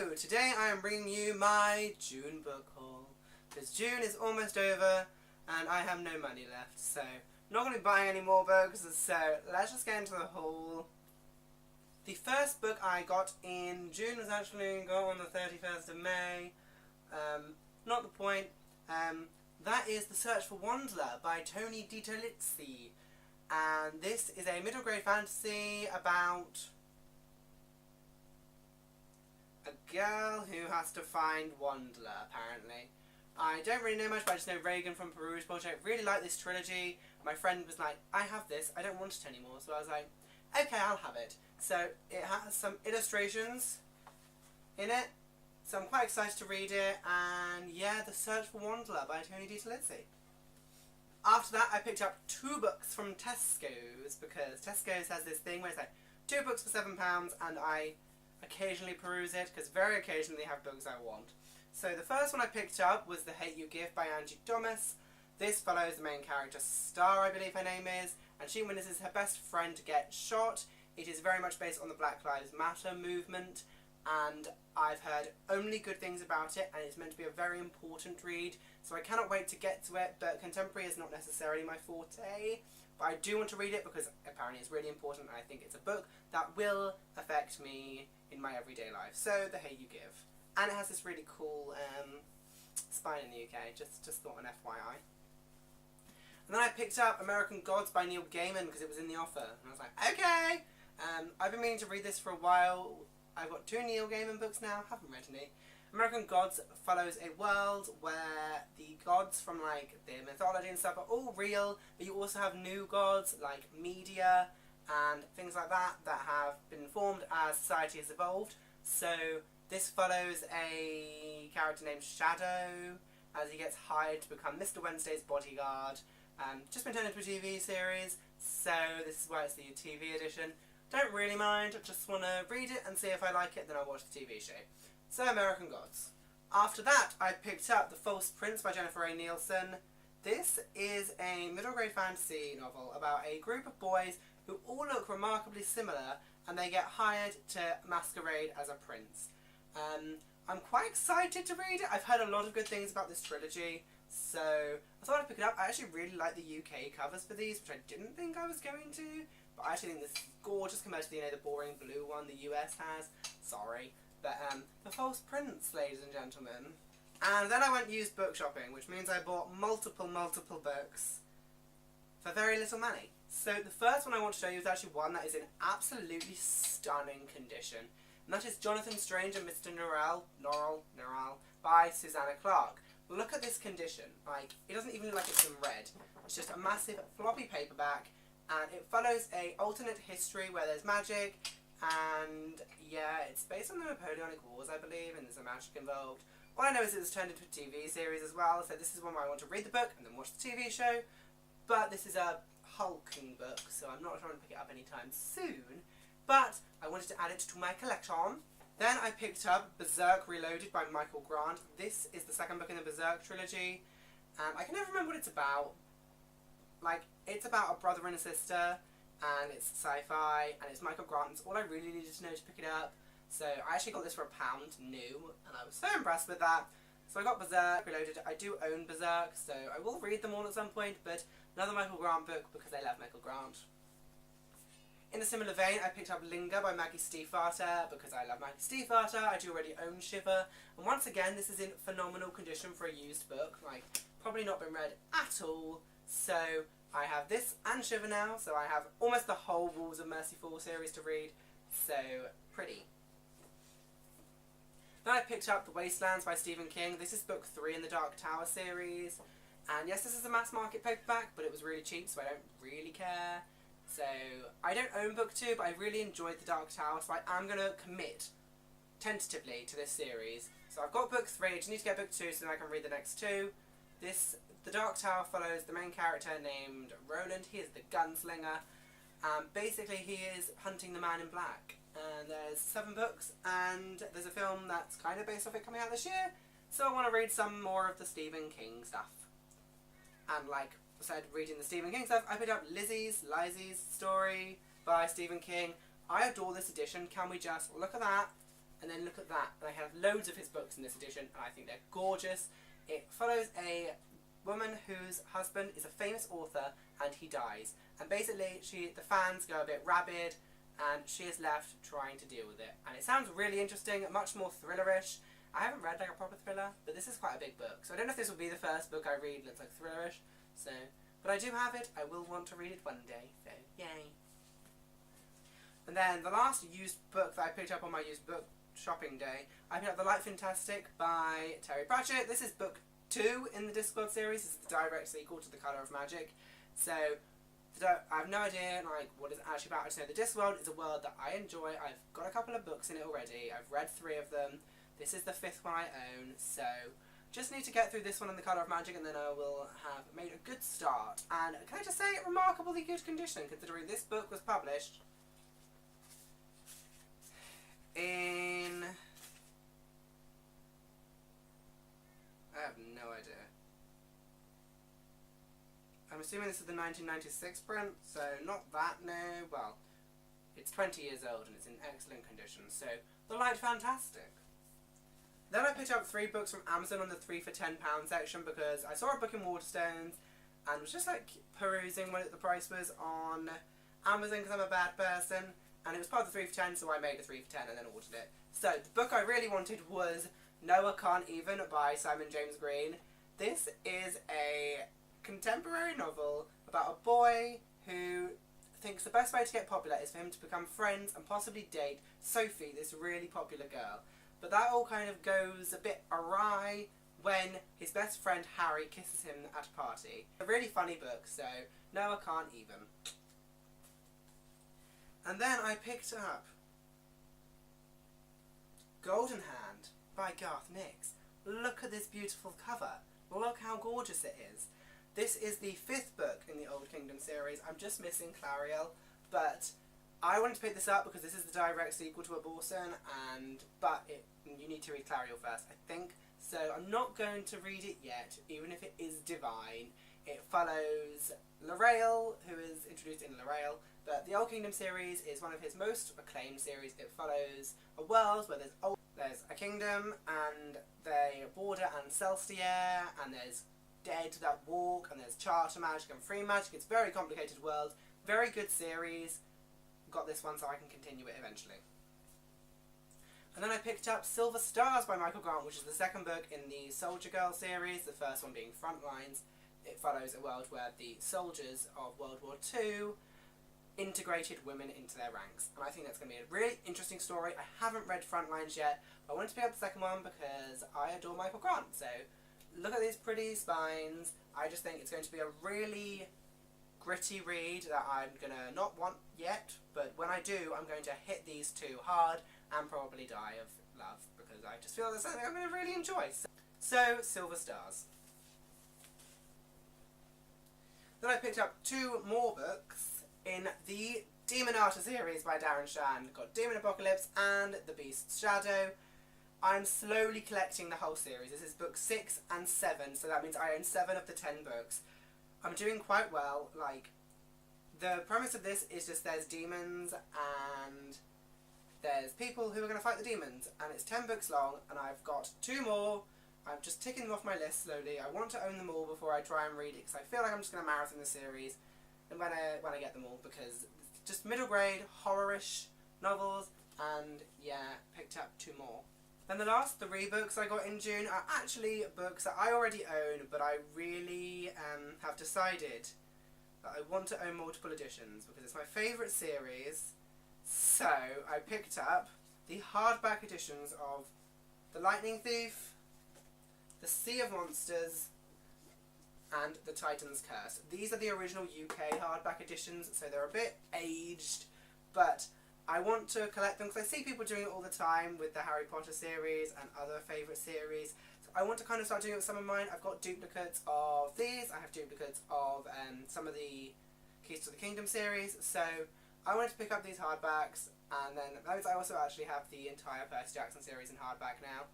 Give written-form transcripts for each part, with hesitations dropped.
Hello! Today I am bringing you my June book haul. Because June is almost over and I have no money left, so I'm not going to be buying any more books, so let's just get into the haul. The first book I got in June was actually got on the 31st of May. Not the point. That is The Search for Wanderer by Tony DiTerlizzi. And this is a middle grade fantasy about a girl who has to find Wanderer, apparently. I don't really know much, but I just know Reagan from Peru's Project really liked this trilogy. My friend was like, I have this, I don't want it anymore. So I was like, okay, I'll have it. So it has some illustrations in it, so I'm quite excited to read it. And yeah, The Search for Wanderer by Tony DiTerlizzi. After that, I picked up 2 books from Tesco's, because Tesco's has this thing where it's like 2 books for £7, and I occasionally peruse it, because very occasionally they have books I want. So the first one I picked up was The Hate You Give by Angie Thomas. This follows the main character, Star, I believe her name is, and she witnesses her best friend to get shot. It is very much based on the Black Lives Matter movement, and I've heard only good things about it, and it's meant to be a very important read, so I cannot wait to get to it. But contemporary is not necessarily my forte, but I do want to read it because apparently it's really important, and I think it's a book that will affect me in my everyday life. So, The Hate You Give. And it has this really cool spine in the UK, just thought an FYI. And then I picked up American Gods by Neil Gaiman because it was in the offer, and I was like, okay! I've been meaning to read this for a while. I've got 2 Neil Gaiman books now, haven't read any. American Gods follows a world where the gods from like the mythology and stuff are all real, but you also have new gods like media and things like that that have been formed as society has evolved. So this follows a character named Shadow as he gets hired to become Mr. Wednesday's bodyguard. Just been turned into a TV series, so this is why it's the TV edition. Don't really mind, just want to read it and see if I like it, then I'll watch the TV show. So, American Gods. After that, I picked up The False Prince by Jennifer A. Nielsen. This is a middle grade fantasy novel about a group of boys who all look remarkably similar, and they get hired to masquerade as a prince. I'm quite excited to read it. I've heard a lot of good things about this trilogy, so I thought I'd pick it up. I actually really like the UK covers for these, which I didn't think I was going to. But I actually think this is gorgeous compared to the boring blue one the US has. Sorry. But, The False Prince, ladies and gentlemen. And then I went used book shopping, which means I bought multiple books for very little money. So the first one I want to show you is actually one that is in absolutely stunning condition. And that is Jonathan Strange and Mr. Norrell by Susanna Clarke. Look at this condition. Like, it doesn't even look like it's been read. It's just a massive floppy paperback. And it follows a alternate history where there's magic, and yeah, it's based on the Napoleonic Wars, I believe, and there's some magic involved. All I know is it was turned into a TV series as well, so this is one where I want to read the book and then watch the TV show. But this is a hulking book, so I'm not trying to pick it up anytime soon. But I wanted to add it to my collection. Then I picked up Zerk Reloaded by Michael Grant. This is the second book in the Berserk trilogy. I can never remember what it's about. Like, it's about a brother and a sister, and it's sci-fi, and it's Michael Grant. It's all I really needed to know to pick it up. So I actually got this for £1 new, and I was so impressed with that. So I got Berserk Reloaded. I do own Berserk, so I will read them all at some point, but another Michael Grant book because I love Michael Grant. In a similar vein, I picked up Lingo by Maggie Stiefvater because I love Maggie Stiefvater. I do already own Shiver, and once again, this is in phenomenal condition for a used book. Like, probably not been read at all. So I have this and Shiver now, so I have almost the whole Walls of Mercy 4 series to read, so pretty. Then I picked up The Wastelands by Stephen King. This is book 3 in the Dark Tower series, and yes, this is a mass market paperback, but it was really cheap, so I don't really care. So I don't own book 2, but I really enjoyed The Dark Tower, so I am going to commit tentatively to this series. So I've got book 3, I just need to get book 2 so then I can read the next 2. The Dark Tower follows the main character named Roland. He is the gunslinger. Basically, he is hunting the man in black. And there's 7 books, and there's a film that's kind of based off it coming out this year. So I want to read some more of the Stephen King stuff. And like I said, reading the Stephen King stuff, I picked up Lizzie's story by Stephen King. I adore this edition. Can we just look at that? and then look at that, and I have loads of his books in this edition, and I think they're gorgeous. It follows a woman whose husband is a famous author, and he dies. And basically, the fans go a bit rabid, and she is left trying to deal with it. And it sounds really interesting, much more thrillerish. I haven't read like a proper thriller, but this is quite a big book. So I don't know if this will be the first book I read that's like thrillerish. So, but I do have it. I will want to read it one day. So, yay. And then the last used book that I picked up on my used book shopping day, I picked up The Light Fantastic by Terry Pratchett. This is book 2 in the Discworld series. This is the direct sequel to The Colour of Magic. So, I have no idea like what it's actually about. I just know the Discworld is a world that I enjoy. I've got a couple of books in it already. I've read 3 of them. This is the 5th one I own. So, just need to get through this one in The Colour of Magic, and then I will have made a good start. And can I just say, remarkably good condition, considering this book was published in... I have no idea. I'm assuming this is the 1996 print, so not that new. Well, it's 20 years old and it's in excellent condition. So, The Light Fantastic. Then I picked up 3 books from Amazon on the 3 for £10 section because I saw a book in Waterstones and was just like perusing what the price was on Amazon because I'm a bad person, and it was part of the 3 for 10, so I made a 3 for 10 and then ordered it. So the book I really wanted was Noah Can't Even by Simon James Green. This is a contemporary novel about a boy who thinks the best way to get popular is for him to become friends and possibly date Sophie, this really popular girl. But that all kind of goes a bit awry when his best friend Harry kisses him at a party. A really funny book, so Noah Can't Even. And then I picked up Golden Hand by Garth Nix. Look at this beautiful cover. Look how gorgeous it is. This is the 5th book in the Old Kingdom series. I'm just missing Clariel, but I wanted to pick this up because this is the direct sequel to Abortion, but you need to read Clariel first, I think. So I'm not going to read it yet, even if it is divine. It follows Norrell, who is introduced in Norrell, but the Old Kingdom series is one of his most acclaimed series. It follows a world where there's a kingdom, and they border Celestia, and there's dead that walk, and there's charter magic and free magic. It's a very complicated world. Very good series. Got this one so I can continue it eventually. And then I picked up Silver Stars by Michael Grant, which is the 2nd book in the Soldier Girl series, the first one being Frontlines. It follows a world where the soldiers of World War II integrated women into their ranks. And I think that's going to be a really interesting story. I haven't read Frontlines yet, but I wanted to pick up the 2nd one because I adore Michael Grant. So, look at these pretty spines. I just think it's going to be a really gritty read that I'm going to not want yet, but when I do, I'm going to hit these 2 hard and probably die of love, because I just feel that's something I'm going to really enjoy. So, Silver Stars. Then I picked up 2 more books in the Demonata series by Darren Shan. Got Demon Apocalypse and The Beast's Shadow. I'm slowly collecting the whole series. This is book 6 and 7, so that means I own 7 of the 10 books. I'm doing quite well. Like, the premise of this is just there's demons and there's people who are going to fight the demons, and it's 10 books long, and I've got 2 more. I'm just ticking them off my list slowly. I want to own them all before I try and read it, because I feel like I'm just going to marathon the series and when I get them all, because it's just middle grade, horror-ish novels, and yeah, picked up 2 more. Then the last 3 books I got in June are actually books that I already own, but I really have decided that I want to own multiple editions because it's my favourite series. So I picked up the hardback editions of The Lightning Thief, The Sea of Monsters, and The Titan's Curse. These are the original UK hardback editions, so they're a bit aged, but I want to collect them because I see people doing it all the time with the Harry Potter series and other favourite series. So I want to kind of start doing it with some of mine. I've got duplicates of these. I have duplicates of some of the Keys to the Kingdom series. So I wanted to pick up these hardbacks, and then those I also actually have the entire Percy Jackson series in hardback now.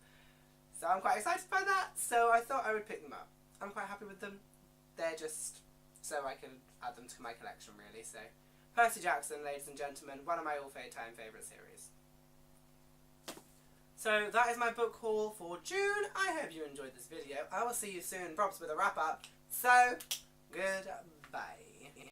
So I'm quite excited by that. So I thought I would pick them up. I'm quite happy with them. They're just so I can add them to my collection, really. So Percy Jackson, ladies and gentlemen, one of my all-time favourite series. So that is my book haul for June. I hope you enjoyed this video. I will see you soon, perhaps with a wrap up. So, goodbye.